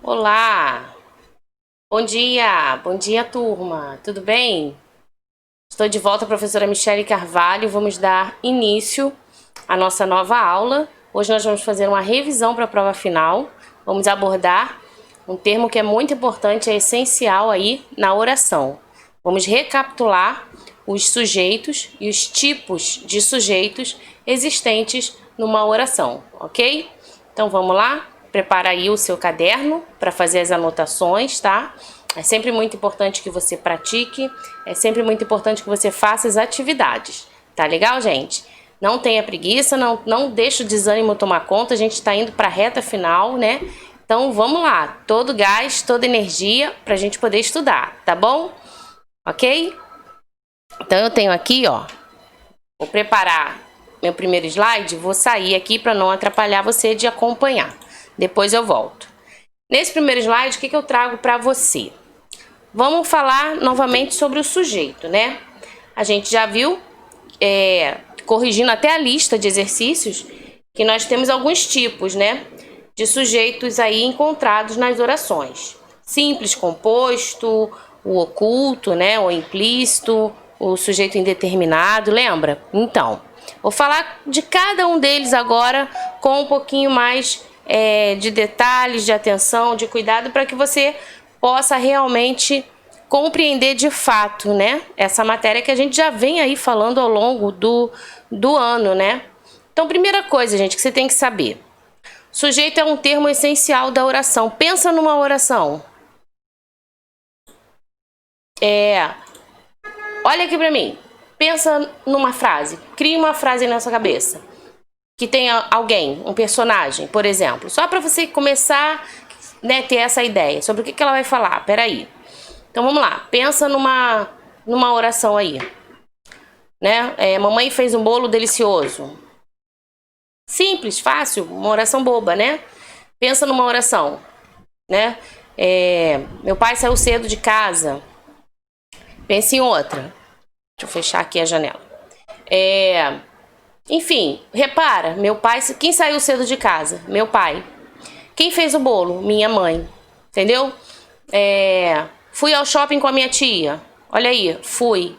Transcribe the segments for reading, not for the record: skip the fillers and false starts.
Olá, bom dia turma, tudo bem? Estou de volta, professora Michele Carvalho, vamos dar início à nossa nova aula. Hoje nós vamos fazer uma revisão para a prova final, vamos abordar um termo que é muito importante, é essencial aí na oração. Vamos recapitular os sujeitos e os tipos de sujeitos existentes numa oração, ok? Então vamos lá? Prepara aí o seu caderno para fazer as anotações, tá? É sempre muito importante que você pratique, é sempre muito importante que você faça as atividades. Tá legal, gente? Não tenha preguiça, não deixe o desânimo tomar conta, a gente está indo para a reta final, né? Então vamos lá, todo gás, toda energia para a gente poder estudar, tá bom? Ok? Então eu tenho aqui, ó, vou preparar meu primeiro slide, vou sair aqui para não atrapalhar você de acompanhar. Depois eu volto. Nesse primeiro slide, o que eu trago para você? Vamos falar novamente sobre o sujeito, né? A gente já viu, corrigindo até a lista de exercícios, que nós temos alguns tipos, né, de sujeitos aí encontrados nas orações. Simples, composto, o oculto, né, o implícito, o sujeito indeterminado, lembra? Então, vou falar de cada um deles agora com um pouquinho mais de detalhes, de atenção, de cuidado, para que você possa realmente compreender de fato, né, essa matéria que a gente já vem aí falando ao longo do ano, né? Então, primeira coisa, gente, que você tem que saber. Sujeito é um termo essencial da oração. Pensa numa oração. Olha aqui para mim. Pensa numa frase. Cria uma frase na sua cabeça. Que tenha alguém, um personagem, por exemplo. Só para você começar, né, ter essa ideia sobre o que ela vai falar. Peraí. Então vamos lá. Pensa numa oração aí. Né? Mamãe fez um bolo delicioso. Simples, fácil, uma oração boba, né? Pensa numa oração. Né? Meu pai saiu cedo de casa. Pense em outra. Deixa eu fechar aqui a janela. Enfim, repara, meu pai, quem saiu cedo de casa? Meu pai. Quem fez o bolo? Minha mãe. Entendeu? Fui ao shopping com a minha tia. Olha aí, fui.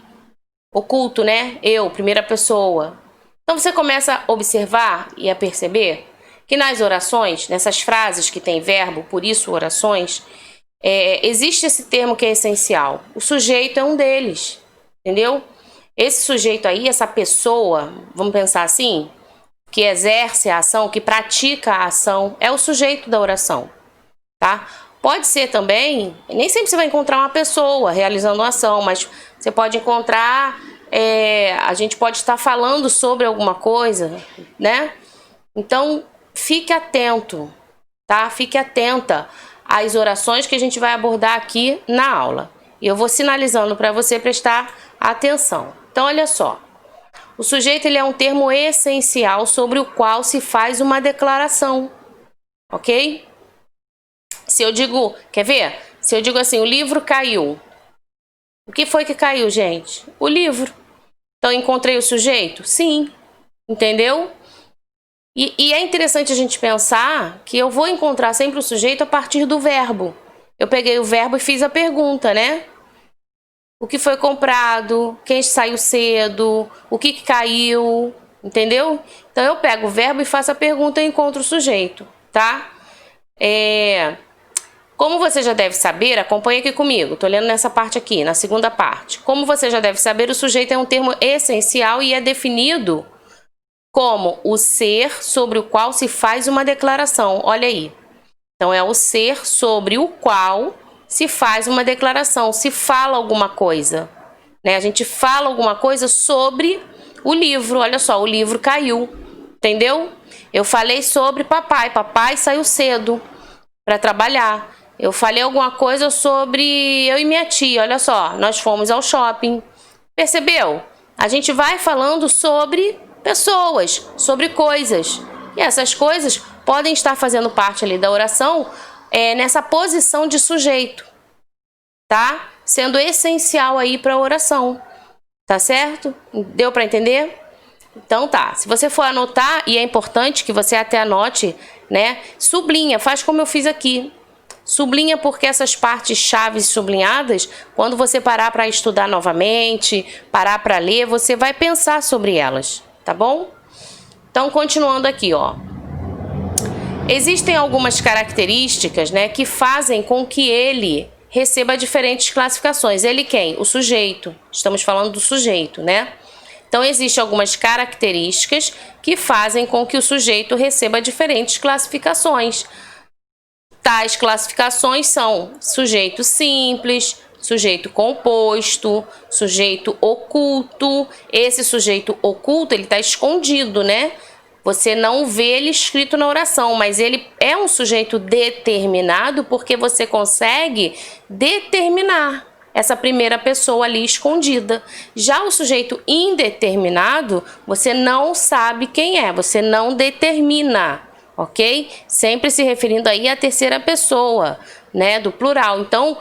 Oculto, né? Eu, primeira pessoa. Então você começa a observar e a perceber que nas orações, nessas frases que tem verbo, por isso orações, existe esse termo que é essencial. O sujeito é um deles. Entendeu? Esse sujeito aí, essa pessoa, vamos pensar assim, que exerce a ação, que pratica a ação, é o sujeito da oração, tá? Pode ser também, nem sempre você vai encontrar uma pessoa realizando uma ação, mas você pode encontrar, a gente pode estar falando sobre alguma coisa, né? Então, fique atento, tá? Fique atenta às orações que a gente vai abordar aqui na aula. E eu vou sinalizando para você prestar atenção. Então, olha só. O sujeito ele é um termo essencial sobre o qual se faz uma declaração. Ok? Se eu digo, quer ver? Se eu digo assim, o livro caiu. O que foi que caiu, gente? O livro. Então, encontrei o sujeito? Sim. Entendeu? E é interessante a gente pensar que eu vou encontrar sempre o sujeito a partir do verbo. Eu peguei o verbo e fiz a pergunta, né? O que foi comprado, quem saiu cedo, o que caiu, entendeu? Então eu pego o verbo e faço a pergunta e encontro o sujeito, tá? Como você já deve saber, acompanha aqui comigo, tô lendo nessa parte aqui, na segunda parte. Como você já deve saber, o sujeito é um termo essencial e é definido como o ser sobre o qual se faz uma declaração. Olha aí. Então é o ser sobre o qual se faz uma declaração, se fala alguma coisa, né? A gente fala alguma coisa sobre o livro. Olha só, o livro caiu, entendeu? Eu falei sobre papai. Papai saiu cedo para trabalhar. Eu falei alguma coisa sobre eu e minha tia. Olha só, nós fomos ao shopping. Percebeu? A gente vai falando sobre pessoas, sobre coisas. E essas coisas podem estar fazendo parte ali da oração, nessa posição de sujeito, tá? Sendo essencial aí para a oração, tá certo? Deu para entender? Então tá, se você for anotar, e é importante que você até anote, né? Sublinha, faz como eu fiz aqui. Sublinha porque essas partes chaves sublinhadas, quando você parar para estudar novamente, parar para ler, você vai pensar sobre elas, tá bom? Então, continuando aqui, ó. Existem algumas características, né, que fazem com que ele receba diferentes classificações. Ele quem? O sujeito. Estamos falando do sujeito, né? Então, existem algumas características que fazem com que o sujeito receba diferentes classificações. Tais classificações são sujeito simples, sujeito composto, sujeito oculto. Esse sujeito oculto, ele está escondido, né? Você não vê ele escrito na oração, mas ele é um sujeito determinado porque você consegue determinar essa primeira pessoa ali escondida. Já o sujeito indeterminado, você não sabe quem é, você não determina, ok? Sempre se referindo aí à terceira pessoa, né, do plural. Então,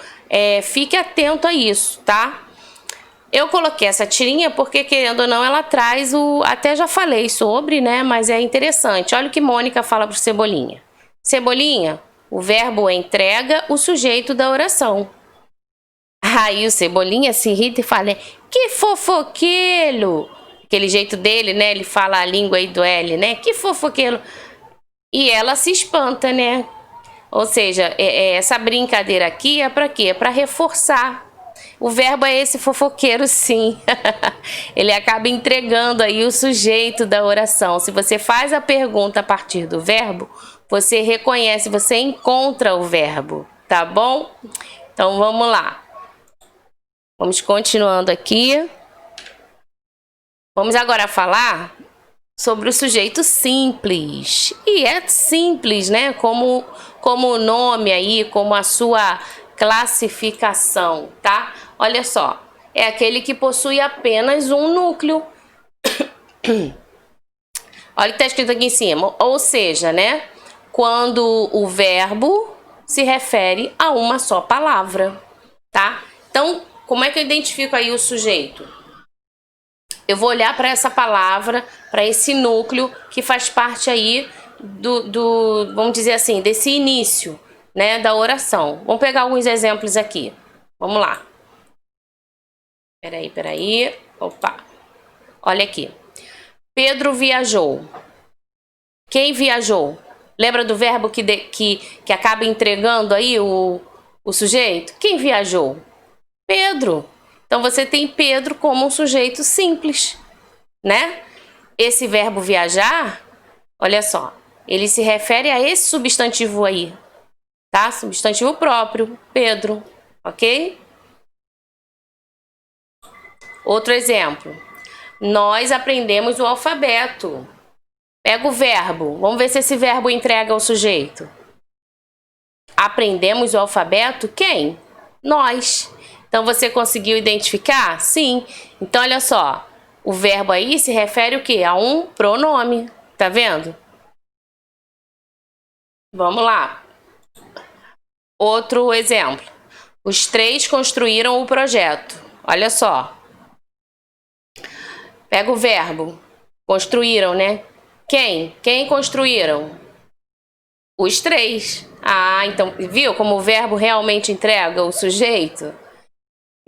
fique atento a isso, tá? Eu coloquei essa tirinha porque, querendo ou não, ela traz o... Até já falei sobre, né? Mas é interessante. Olha o que Mônica fala pro Cebolinha. Cebolinha, o verbo entrega o sujeito da oração. Aí o Cebolinha se irrita e fala, que fofoqueiro! Aquele jeito dele, né? Ele fala a língua aí do L, né? Que fofoqueiro! E ela se espanta, né? Ou seja, essa brincadeira aqui é para quê? É para reforçar. O verbo é esse fofoqueiro, sim. Ele acaba entregando aí o sujeito da oração. Se você faz a pergunta a partir do verbo, você reconhece, você encontra o verbo, tá bom? Então, vamos lá. Vamos continuando aqui. Vamos agora falar sobre o sujeito simples. E é simples, né? Como o nome aí, como a sua classificação, tá? Olha só, é aquele que possui apenas um núcleo. Olha o que está escrito aqui em cima. Ou seja, né? Quando o verbo se refere a uma só palavra, tá? Então, como é que eu identifico aí o sujeito? Eu vou olhar para essa palavra, para esse núcleo que faz parte aí vamos dizer assim, desse início, né, da oração. Vamos pegar alguns exemplos aqui. Vamos lá. Peraí. Opa. Olha aqui. Pedro viajou. Quem viajou? Lembra do verbo que acaba entregando aí o sujeito? Quem viajou? Pedro. Então, você tem Pedro como um sujeito simples, né? Esse verbo viajar, olha só, ele se refere a esse substantivo aí, tá? Substantivo próprio, Pedro, ok? Outro exemplo. Nós aprendemos o alfabeto. Pega o verbo. Vamos ver se esse verbo entrega ao sujeito. Aprendemos o alfabeto? Quem? Nós. Então, você conseguiu identificar? Sim. Então, olha só. O verbo aí se refere o quê? A um pronome. Tá vendo? Vamos lá. Outro exemplo. Os três construíram o projeto. Olha só. Pega o verbo. Construíram, né? Quem? Quem construíram? Os três. Ah, então, viu como o verbo realmente entrega o sujeito?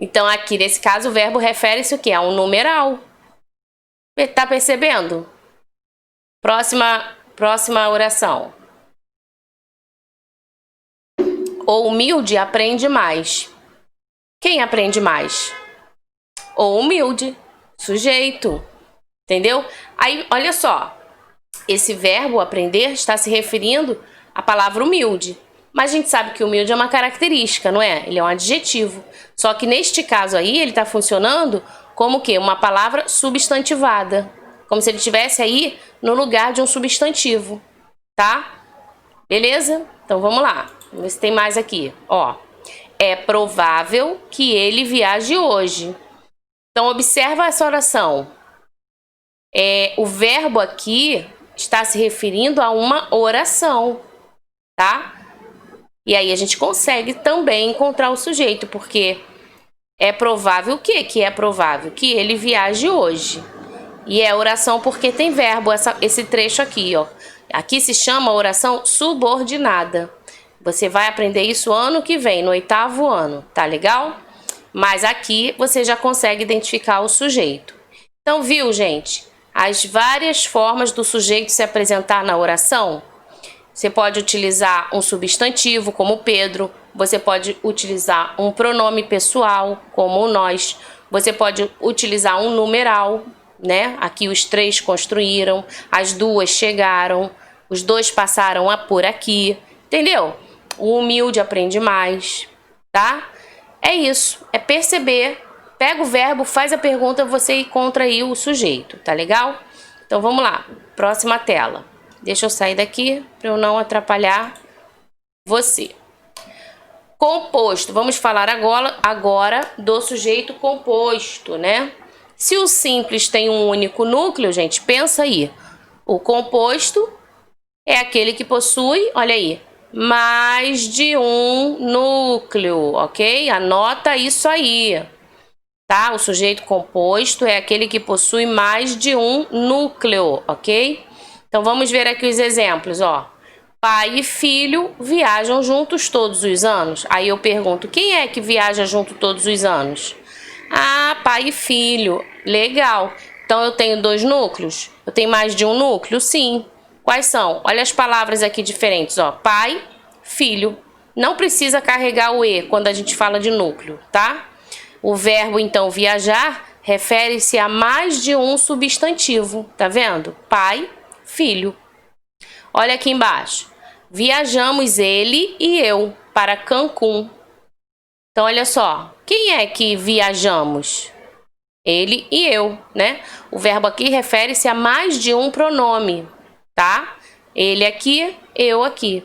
Então, aqui, nesse caso, o verbo refere-se o quê? A um numeral. Tá percebendo? Próxima oração. O humilde aprende mais. Quem aprende mais? O humilde. Sujeito. Entendeu? Aí, olha só. Esse verbo aprender está se referindo à palavra humilde. Mas a gente sabe que humilde é uma característica, não é? Ele é um adjetivo. Só que neste caso aí, ele está funcionando como o quê? Uma palavra substantivada. Como se ele estivesse aí no lugar de um substantivo. Tá? Beleza? Então vamos lá. Vamos ver se tem mais aqui. Ó. É provável que ele viaje hoje. Então observa essa oração. O verbo aqui está se referindo a uma oração, tá? E aí a gente consegue também encontrar o sujeito, porque é provável o quê? Que é provável que ele viaje hoje. E é oração porque tem verbo, esse trecho aqui, ó. Aqui se chama oração subordinada. Você vai aprender isso ano que vem, no 8º ano, tá legal? Mas aqui você já consegue identificar o sujeito. Então, viu, gente? As várias formas do sujeito se apresentar na oração. Você pode utilizar um substantivo, como Pedro. Você pode utilizar um pronome pessoal, como o nós. Você pode utilizar um numeral, né? Aqui os 3 construíram, as 2 chegaram, os 2 passaram por aqui, entendeu? O humilde aprende mais, tá? É isso, é perceber, pega o verbo, faz a pergunta, você encontra aí o sujeito, tá legal? Então vamos lá, próxima tela. Deixa eu sair daqui para eu não atrapalhar você. Composto, vamos falar agora do sujeito composto, né? Se o simples tem um único núcleo, gente, pensa aí. O composto é aquele que possui, olha aí, mais de um núcleo, ok? Anota isso aí, tá? O sujeito composto é aquele que possui mais de um núcleo, ok? Então vamos ver aqui os exemplos, ó. Pai e filho viajam juntos todos os anos. Aí eu pergunto, quem é que viaja junto todos os anos? Ah, pai e filho. Legal. Então eu tenho 2 núcleos? Eu tenho mais de um núcleo? Sim. Quais são? Olha as palavras aqui diferentes, ó. Pai, filho. Não precisa carregar o E quando a gente fala de núcleo, tá? O verbo, então, viajar, refere-se a mais de um substantivo, tá vendo? Pai, filho. Olha aqui embaixo. Viajamos ele e eu para Cancún. Então, olha só. Quem é que viajamos? Ele e eu, né? O verbo aqui refere-se a mais de um pronome, tá? Ele aqui, eu aqui.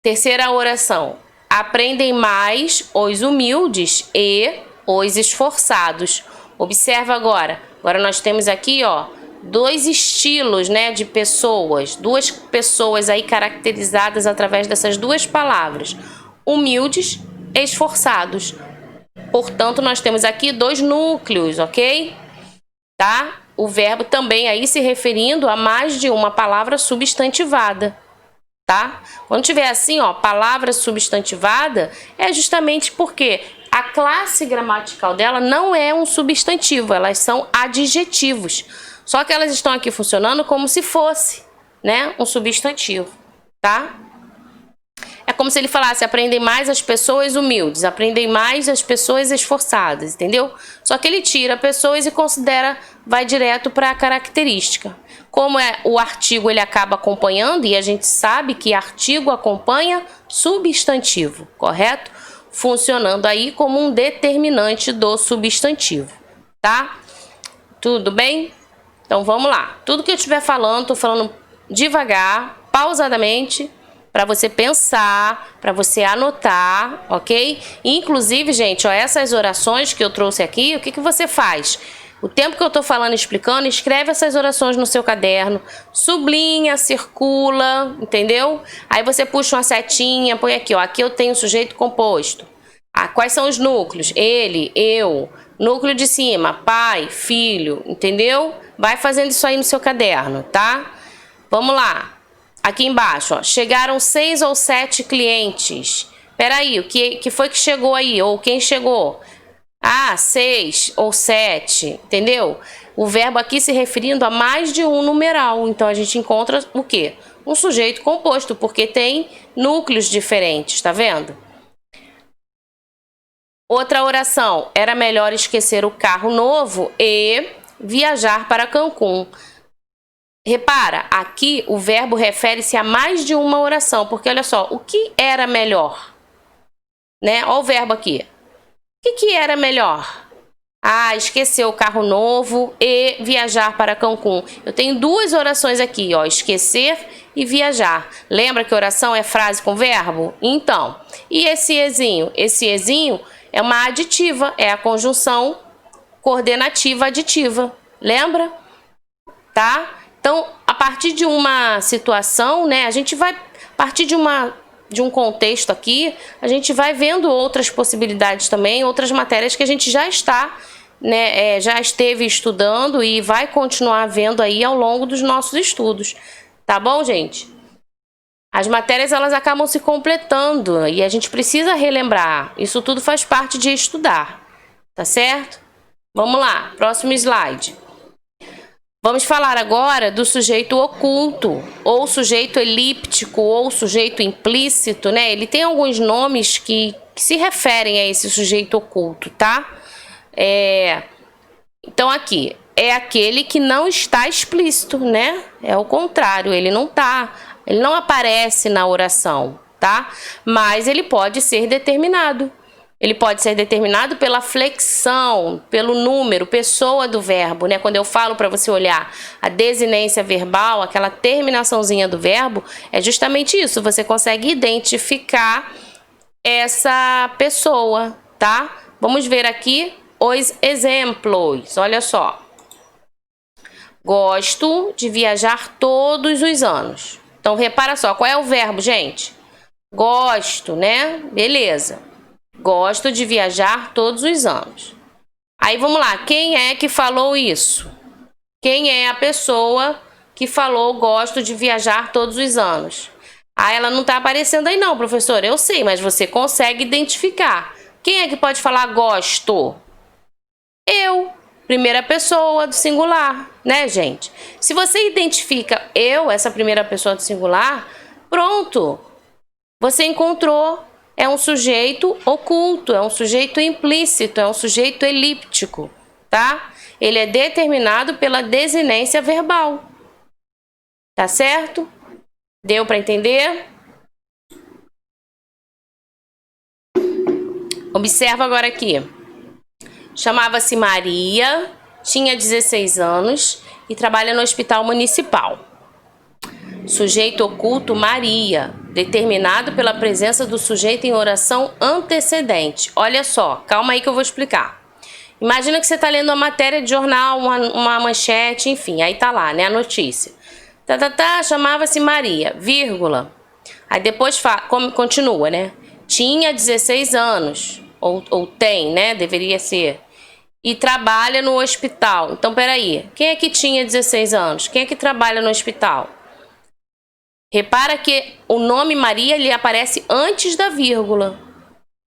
Terceira oração. Aprendem mais os humildes e os esforçados. Observa agora. Agora nós temos aqui, ó, 2 estilos, né, de pessoas. 2 pessoas aí caracterizadas através dessas 2 palavras. Humildes, esforçados. Portanto, nós temos aqui 2 núcleos, ok? Tá? O verbo também aí se referindo a mais de uma palavra substantivada, tá? Quando tiver assim, ó, palavra substantivada, é justamente porque a classe gramatical dela não é um substantivo, elas são adjetivos. Só que elas estão aqui funcionando como se fosse, né, um substantivo, tá? É como se ele falasse, aprendem mais as pessoas humildes, aprendem mais as pessoas esforçadas, entendeu? Só que ele tira pessoas e considera, vai direto para a característica. Como o artigo ele acaba acompanhando, e a gente sabe que artigo acompanha substantivo, correto? Funcionando aí como um determinante do substantivo, tá? Tudo bem? Então vamos lá. Tudo que eu estiver falando, tô falando devagar, pausadamente, para você pensar, para você anotar, ok? Inclusive, gente, ó, essas orações que eu trouxe aqui, o que você faz? O tempo que eu tô falando e explicando, escreve essas orações no seu caderno, sublinha, circula, entendeu? Aí você puxa uma setinha, põe aqui, ó, aqui eu tenho sujeito composto. Ah, quais são os núcleos? Ele, eu, núcleo de cima, pai, filho, entendeu? Vai fazendo isso aí no seu caderno, tá? Vamos lá. Aqui embaixo, ó, chegaram 6 ou 7 clientes. Peraí, o que foi que chegou aí? Ou quem chegou? Ah, 6 ou 7, entendeu? O verbo aqui se referindo a mais de um numeral. Então, a gente encontra o quê? Um sujeito composto, porque tem núcleos diferentes, tá vendo? Outra oração. Era melhor esquecer o carro novo e viajar para Cancún. Repara, aqui o verbo refere-se a mais de uma oração, porque olha só, o que era melhor? Né? Olha o verbo aqui. O que era melhor? Ah, esquecer o carro novo e viajar para Cancún. Eu tenho 2 orações aqui, ó, esquecer e viajar. Lembra que oração é frase com verbo? Então, e esse ezinho? Esse ezinho é uma aditiva, é a conjunção coordenativa aditiva. Lembra? Tá? Então, a partir de uma situação, né, a gente vai, a partir de um contexto aqui, a gente vai vendo outras possibilidades também, outras matérias que a gente já está, né, já esteve estudando e vai continuar vendo aí ao longo dos nossos estudos. Tá bom, gente? As matérias elas acabam se completando e a gente precisa relembrar. Isso tudo faz parte de estudar, tá certo? Vamos lá, próximo slide. Vamos falar agora do sujeito oculto, ou sujeito elíptico, ou sujeito implícito, né? Ele tem alguns nomes que se referem a esse sujeito oculto, tá? Então aqui, é aquele que não está explícito, né? É o contrário, ele não aparece na oração, tá? Mas ele pode ser determinado. Ele pode ser determinado pela flexão, pelo número, pessoa do verbo, né? Quando eu falo para você olhar a desinência verbal, aquela terminaçãozinha do verbo, é justamente isso. Você consegue identificar essa pessoa, tá? Vamos ver aqui os exemplos. Olha só. Gosto de viajar todos os anos. Então, repara só, qual é o verbo, gente? Gosto, né? Beleza. Gosto de viajar todos os anos. Aí, vamos lá. Quem é que falou isso? Quem é a pessoa que falou gosto de viajar todos os anos? Ah, ela não está aparecendo aí não, professora. Eu sei, mas você consegue identificar. Quem é que pode falar gosto? Eu. Primeira pessoa do singular, né, gente? Se você identifica eu, essa primeira pessoa do singular, pronto. Você encontrou. É um sujeito oculto, é um sujeito implícito, é um sujeito elíptico, tá? Ele é determinado pela desinência verbal. Tá certo? Deu para entender? Observa agora aqui. Chamava-se Maria, tinha 16 anos e trabalha no hospital municipal. Sujeito oculto Maria, determinado pela presença do sujeito em oração antecedente. Olha só, calma aí que eu vou explicar. Imagina que você está lendo uma matéria de jornal, uma manchete, enfim, aí tá lá, né, a notícia. Chamava-se Maria, vírgula. Aí depois continua, né? Tinha 16 anos, ou tem, né, deveria ser. E trabalha no hospital. Então, peraí, quem é que tinha 16 anos? Quem é que trabalha no hospital? Repara que o nome Maria ele aparece antes da vírgula.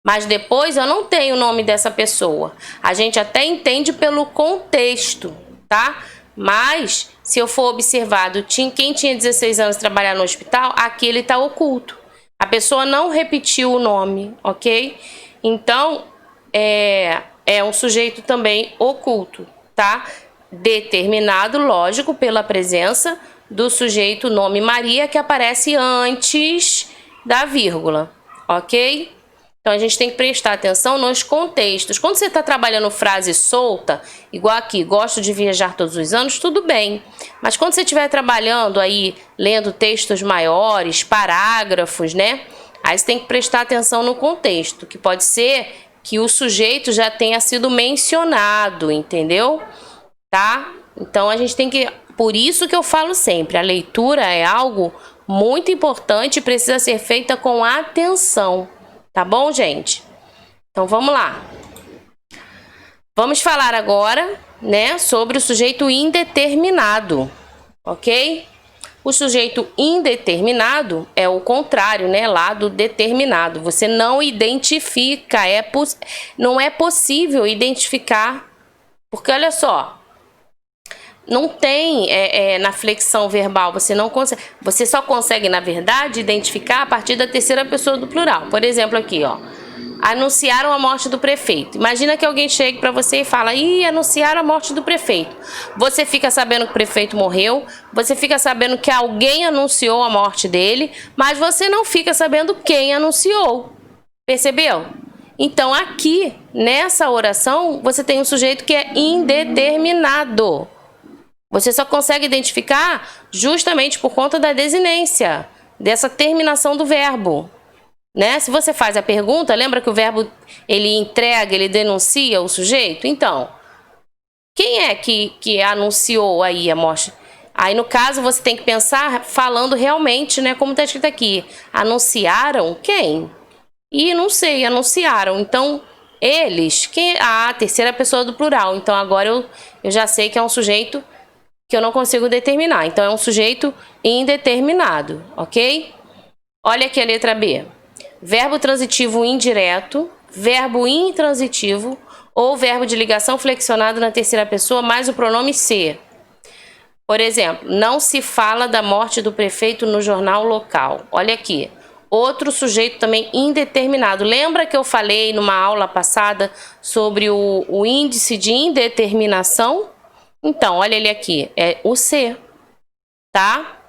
Mas depois eu não tenho o nome dessa pessoa. A gente até entende pelo contexto, tá? Mas, se eu for observado, quem tinha 16 anos trabalhar no hospital, aqui ele está oculto. A pessoa não repetiu o nome, ok? Então, é um sujeito também oculto, tá? Determinado, lógico, pela presença do sujeito nome Maria, que aparece antes da vírgula, ok? Então, a gente tem que prestar atenção nos contextos. Quando você está trabalhando frase solta, igual aqui, gosto de viajar todos os anos, tudo bem. Mas quando você estiver trabalhando aí, lendo textos maiores, parágrafos, né? Aí você tem que prestar atenção no contexto, que pode ser que o sujeito já tenha sido mencionado, entendeu? Tá? Então, a gente tem que... Por isso que eu falo sempre, a leitura é algo muito importante e precisa ser feita com atenção. Tá bom, gente? Então, vamos lá. Vamos falar agora, né, sobre o sujeito indeterminado, ok? O sujeito indeterminado é o contrário, né, lá do determinado. Você não identifica, não é possível identificar, porque olha só, não tem na flexão verbal, você não consegue, você só consegue, na verdade, identificar a partir da terceira pessoa do plural. Por exemplo, aqui, ó, anunciaram a morte do prefeito. Imagina que alguém chegue para você e fala, anunciaram a morte do prefeito. Você fica sabendo que o prefeito morreu, você fica sabendo que alguém anunciou a morte dele, mas você não fica sabendo quem anunciou. Percebeu? Então, aqui, nessa oração, você tem um sujeito que é indeterminado. Você só consegue identificar justamente por conta da desinência, dessa terminação do verbo, né? Se você faz a pergunta, lembra que o verbo ele entrega, ele denuncia o sujeito? Então, quem é que anunciou aí a morte? Aí, no caso, você tem que pensar falando realmente, né? Como está escrito aqui. Anunciaram quem? E não sei, anunciaram. Então, eles, a terceira pessoa do plural. Então, agora eu já sei que é um sujeito que eu não consigo determinar. Então, é um sujeito indeterminado, ok? Olha aqui a letra B. Verbo transitivo indireto, verbo intransitivo ou verbo de ligação flexionado na terceira pessoa mais o pronome se. Por exemplo, não se fala da morte do prefeito no jornal local. Olha aqui. Outro sujeito também indeterminado. Lembra que eu falei numa aula passada sobre o índice de indeterminação? Então, olha ele aqui. É o se, tá?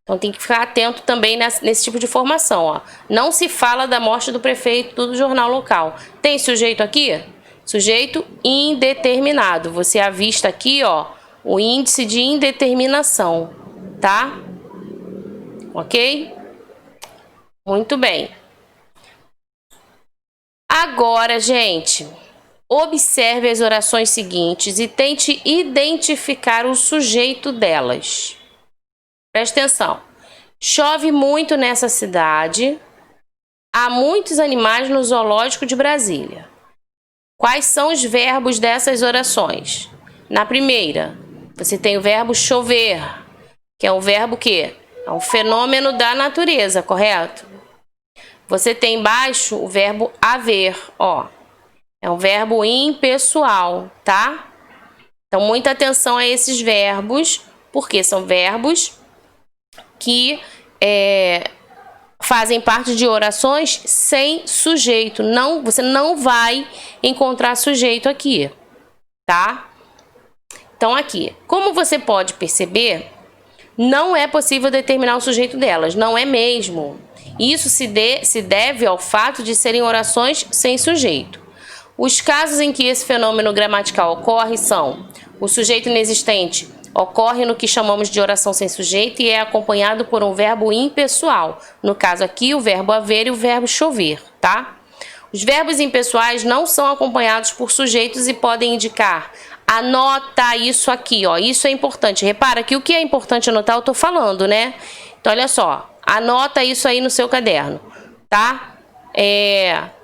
Então tem que ficar atento também nesse tipo de formação, ó. Não se fala da morte do prefeito do jornal local. Tem sujeito aqui? Sujeito indeterminado. Você avista aqui, ó, o índice de indeterminação, tá? Ok? Muito bem. Agora, gente, observe as orações seguintes e tente identificar o sujeito delas. Presta atenção. Chove muito nessa cidade. Há muitos animais no zoológico de Brasília. Quais são os verbos dessas orações? Na primeira, você tem o verbo chover, que é um verbo que é um fenômeno da natureza, correto? Você tem embaixo o verbo haver, ó. É um verbo impessoal, tá? Então, muita atenção a esses verbos, porque são verbos que fazem parte de orações sem sujeito. Não, você não vai encontrar sujeito aqui, tá? Então, aqui, como você pode perceber, não é possível determinar o sujeito delas, não é mesmo. Isso se deve ao fato de serem orações sem sujeito. Os casos em que esse fenômeno gramatical ocorre são: o sujeito inexistente ocorre no que chamamos de oração sem sujeito e é acompanhado por um verbo impessoal. No caso aqui, o verbo haver e o verbo chover, tá? Os verbos impessoais não são acompanhados por sujeitos e podem indicar. Anota isso aqui, ó. Isso é importante. Repara que o que é importante anotar eu tô falando, né? Então, olha só. Anota isso aí no seu caderno, tá?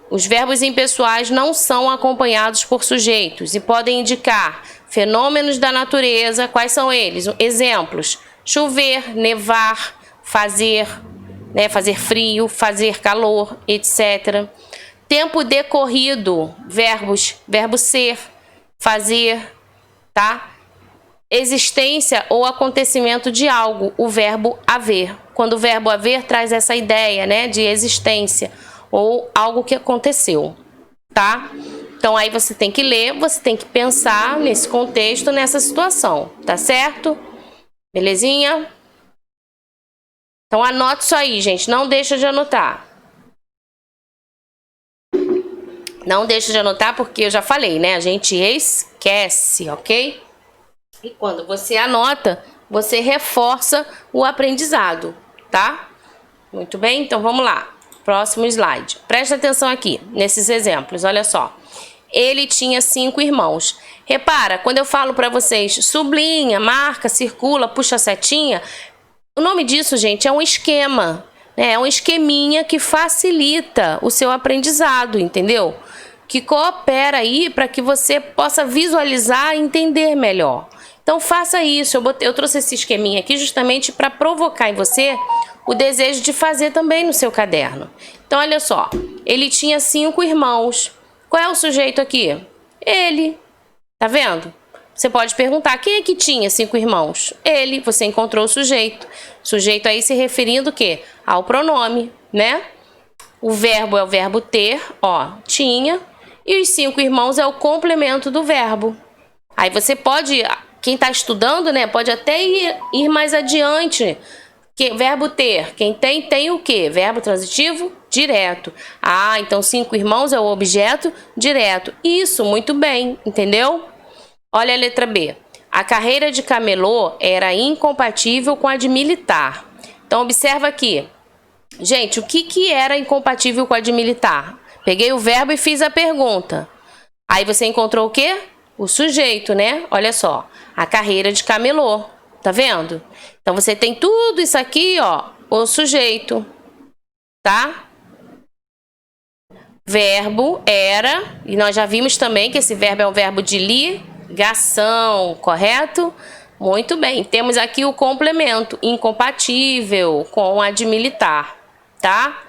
Os verbos impessoais não são acompanhados por sujeitos e podem indicar fenômenos da natureza. Quais são eles? Exemplos: chover, nevar, fazer, né, fazer frio, fazer calor, etc. Tempo decorrido, verbo ser, fazer, tá? Existência ou acontecimento de algo, o verbo haver. Quando o verbo haver traz essa ideia, né, de existência ou algo que aconteceu, tá? Então aí você tem que ler, você tem que pensar nesse contexto, nessa situação, tá certo? Belezinha? Então anote isso aí, gente, não deixa de anotar. Não deixa de anotar porque eu já falei, né? A gente esquece, ok? E quando você anota, você reforça o aprendizado, tá? Muito bem, então vamos lá. Próximo slide. Presta atenção aqui, nesses exemplos, olha só. Ele tinha 5 irmãos. Repara, quando eu falo para vocês, sublinha, marca, circula, puxa a setinha, o nome disso, gente, é um esquema, né? É um esqueminha que facilita o seu aprendizado, entendeu? Que coopera aí para que você possa visualizar e entender melhor. Então faça isso. Eu trouxe esse esqueminha aqui justamente para provocar em você o desejo de fazer também no seu caderno. Então olha só, ele tinha 5 irmãos. Qual é o sujeito aqui? Ele. Tá vendo? Você pode perguntar, quem é que tinha 5 irmãos? Ele, você encontrou o sujeito. Sujeito aí se referindo o quê? Ao pronome, né? O verbo é o verbo ter, ó, tinha. E os 5 irmãos é o complemento do verbo. Aí você pode, quem está estudando, né, pode até ir mais adiante. Verbo ter, quem tem o quê? Verbo transitivo direto. Ah, então 5 irmãos é o objeto direto. Isso, muito bem, entendeu? Olha a letra B. A carreira de camelô era incompatível com a de militar. Então observa aqui. Gente, o que era incompatível com a de militar? Peguei o verbo e fiz a pergunta. Aí você encontrou o quê? O sujeito, né? Olha só. A carreira de camelô. Tá vendo? Então você tem tudo isso aqui, ó. O sujeito. Tá? Verbo era. E nós já vimos também que esse verbo é um verbo de ligação. Correto? Muito bem. Temos aqui o complemento. Incompatível com a de militar. tá?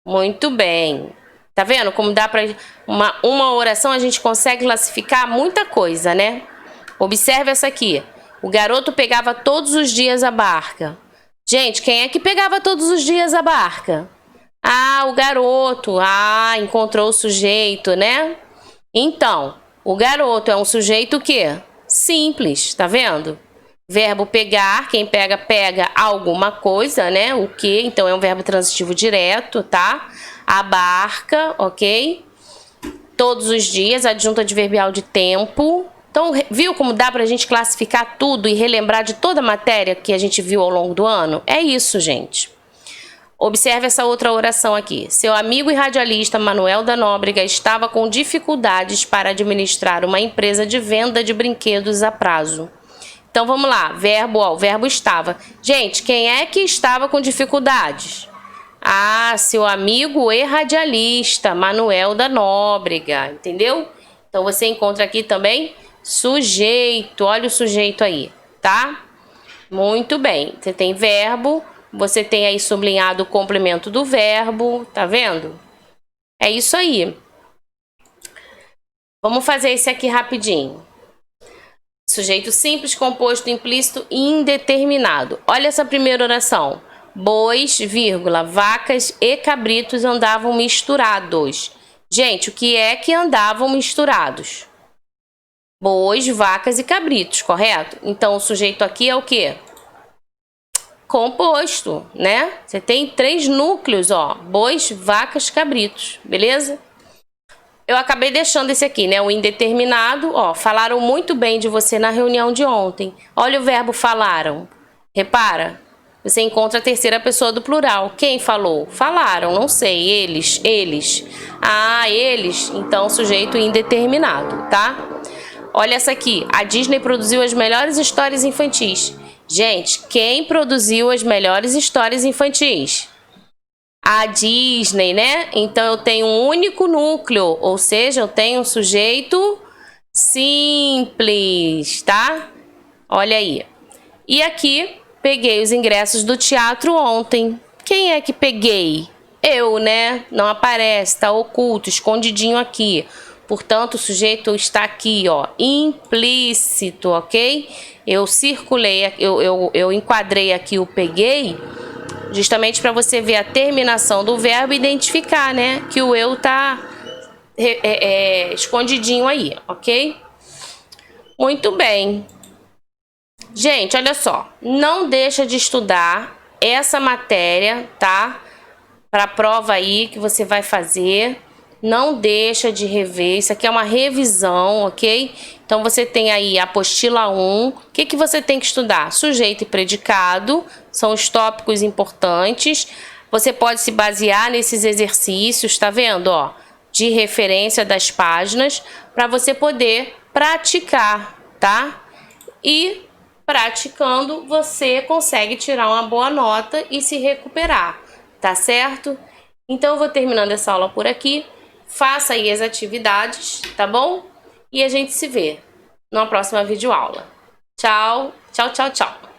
Muito bem. Tá vendo como dá pra... Uma oração a gente consegue classificar muita coisa, né? Observe essa aqui. O garoto pegava todos os dias a barca. Gente, quem é que pegava todos os dias a barca? Ah, o garoto. Ah, encontrou o sujeito, né? Então, o garoto é um sujeito o quê? Simples, tá vendo? Verbo pegar, quem pega, pega alguma coisa, né? O que? Então, é um verbo transitivo direto, tá? A barca, ok? Todos os dias, adjunto adverbial de tempo. Então, viu como dá pra gente classificar tudo e relembrar de toda a matéria que a gente viu ao longo do ano? É isso, gente. Observe essa outra oração aqui. Seu amigo e radialista Manuel da Nóbrega estava com dificuldades para administrar uma empresa de venda de brinquedos a prazo. Então, vamos lá. Verbo, ó, o verbo estava. Gente, quem é que estava com dificuldades? Ah, seu amigo e radialista Manuel da Nóbrega, entendeu? Então, você encontra aqui também sujeito. Olha o sujeito aí, tá? Muito bem. Você tem verbo, você tem aí sublinhado o complemento do verbo, tá vendo? É isso aí. Vamos fazer esse aqui rapidinho. Sujeito simples, composto, implícito e indeterminado. Olha essa primeira oração. Bois, vírgula, vacas e cabritos andavam misturados. Gente, o que é que andavam misturados? Bois, vacas e cabritos, correto? Então, o sujeito aqui é o quê? Composto, né? Você tem 3 núcleos, ó. Bois, vacas, cabritos, beleza? Eu acabei deixando esse aqui, né? O indeterminado, ó. Falaram muito bem de você na reunião de ontem. Olha o verbo falaram. Repara, você encontra a terceira pessoa do plural. Quem falou? Falaram, não sei. Eles. Ah, eles. Então, sujeito indeterminado, tá? Olha essa aqui. A Disney produziu as melhores histórias infantis. Gente, quem produziu as melhores histórias infantis? A Disney, né? Então, eu tenho um único núcleo, ou seja, eu tenho um sujeito simples, tá? Olha aí. E aqui, peguei os ingressos do teatro ontem. Quem é que peguei? Eu, né? Não aparece, tá oculto, escondidinho aqui. Portanto, o sujeito está aqui, ó, implícito, ok? Eu circulei, eu enquadrei aqui o peguei, justamente para você ver a terminação do verbo e identificar, né? Que o eu tá escondidinho aí, ok? Muito bem. Gente, olha só. Não deixa de estudar essa matéria, tá? Para a prova aí que você vai fazer. Não deixa de rever. Isso aqui é uma revisão, ok? Então, você tem aí a apostila 1. O que você tem que estudar? Sujeito e predicado. São os tópicos importantes. Você pode se basear nesses exercícios, tá vendo? Ó, de referência das páginas, para você poder praticar, tá? E praticando, você consegue tirar uma boa nota e se recuperar, tá certo? Então, eu vou terminando essa aula por aqui. Faça aí as atividades, tá bom? E a gente se vê numa próxima videoaula. Tchau, tchau, tchau, tchau.